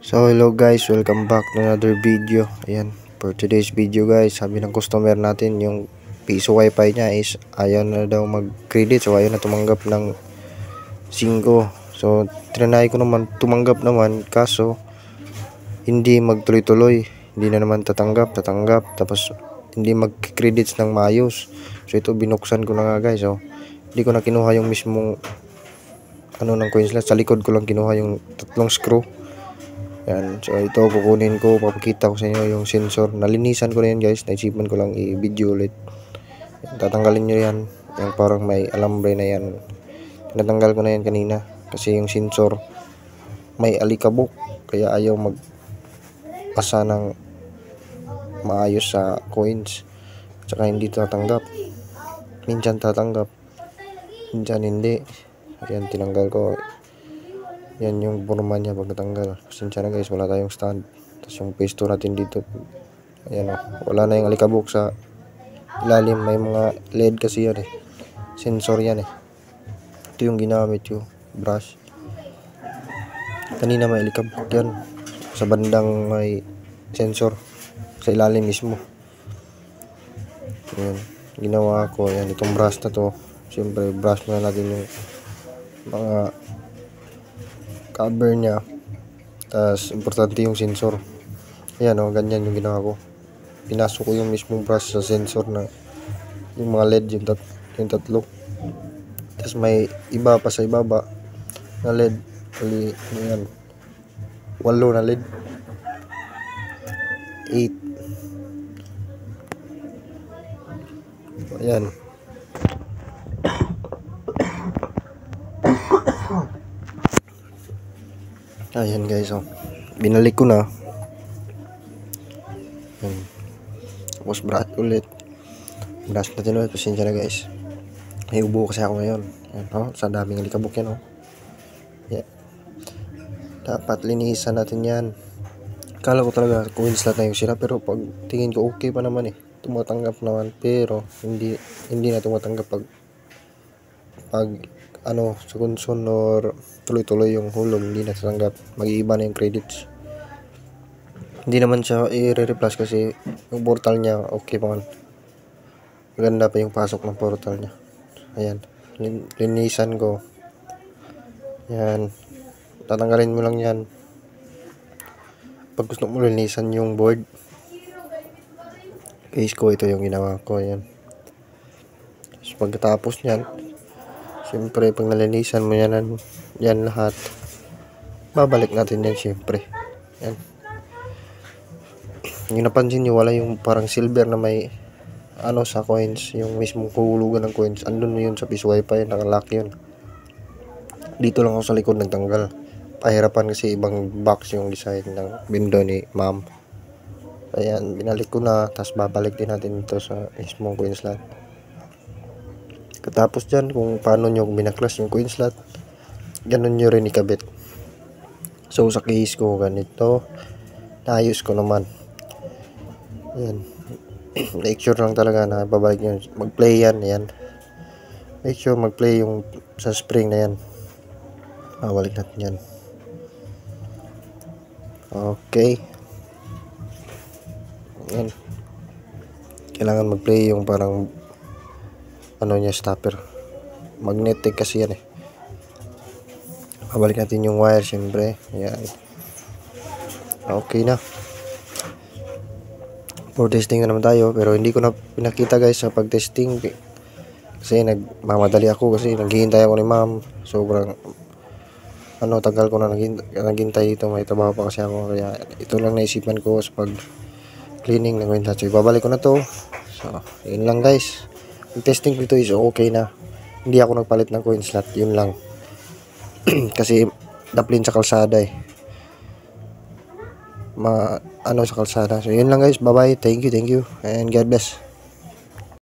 So hello guys, welcome back to another video. Ayan, for today's video guys, sabi ng customer natin yung piso wifi niya is ayaw na daw mag credit, so ayaw na tumanggap ng 5. So trinay ko naman tumanggap naman, kaso hindi magtuloy-tuloy, hindi na naman tatanggap, tapos hindi mag credits ng maayos. So ito binuksan ko na nga guys. So hindi ko na kinuha yung mismong ng coin slot, sa likod ko lang kinuha yung 3 screw. Yan, so ito kukunin ko, papakita ko sa inyo yung sensor. Nalinisan ko na yan guys, naisipan ko lang i-video ulit. Yan, tatanggalin nyo yan, yung parang may alambre na yan. Tinatanggal ko na yan kanina kasi yung sensor may alikabok, kaya ayaw magpasa ng maayos sa coins. Tsaka hindi tatanggap, minsan tatanggap, minsan hindi. Ayan, tinanggal ko. Yan yung forma niya pag natanggal. Pasensya na guys, wala tayong stand. Tapos yung pesto natin dito, ayan o, wala na yung alikabok sa ilalim. May mga LED kasi yan sensor yan Ito yung ginamit yung brush. Kanina may alikabok yan sa bandang may sensor sa ilalim mismo. Ayan, ginawa ko. Ayan, itong brush na to, siyempre brush na natin yung mga cover niya. Tapos importante yung sensor. Ayan o, ganyan yung ginawa ko. Pinasok ko yung mismong brush sa sensor na yung mga LED, yung tatlo. Tapos may iba pa sa ibaba na LED. Ayan, 8 na LED, 8. Ayan. Ayan guys, binalik ko na. Ayan. Tapos brush ulit. Brush natin ulit. Pasensya na guys, may ubo kasi ako ngayon. Ayan, sa daming alikabok yan yeah. Dapat linisan natin yan. Kala ko talaga coin slot na yung sira, pero pag tingin ko okay pa naman tumatanggap naman. Pero hindi na tumatanggap pag sa console or tuloy-tuloy yung hulog, hindi na tatanggap. Mag-iiba na yung credits. Hindi naman siya i-replace kasi yung portal niya okay pa man. Maganda pa yung pasok ng portal niya. Ayan, linisan ko. Yan, tatanggalin mo lang yan pag gusto mo linisan yung board. Case ko, ito yung ginawa ko. Ayan, so pagkatapos nyan, siyempre pag nalinisan mo yan lahat, babalik natin yan siyempre. Yan, yung napansin nyo, wala yung parang silver na may sa coins, yung mismong kuhulugan ng coins, andun yun sa piso wifi, nakalock yun. Dito lang ako sa likod nagtanggal. Pahirapan kasi ibang box yung design ng window ni ma'am. Ayan, binalik ko na. Tapos babalik din natin ito sa mismong coin slot. Katapos dyan, kung paano nyo binaklas yung coin slot, ganun nyo rin ikabit. So sa case ko ganito, naayos ko naman. Ayan, make sure lang talaga na babalik nyo, mag-play yan. Ayan, make sure mag-play yung sa spring na yan. Balik natin yan. Okay. Ayan, kailangan mag-play yung parang niya, stopper. Magnetic kasi yan Babalik natin yung wire siyempre. Ayan, okay na. For testing na naman tayo, pero hindi ko na pinakita guys sa pag-testing kasi nagmamadali ako kasi naghihintay ako ni ma'am. Sobrang tagal ko na naghintay dito, may trabaho pa kasi ako, kaya ito lang naisipan ko sa pag cleaning ng coin slot. So ibabalik ko na to. So yun lang guys, yung testing dito is okay na. Hindi ako nagpalit ng coin slot, yun lang. Kasi daplin sa kalsada sa kalsada. So yun lang guys, bye bye, thank you and God bless.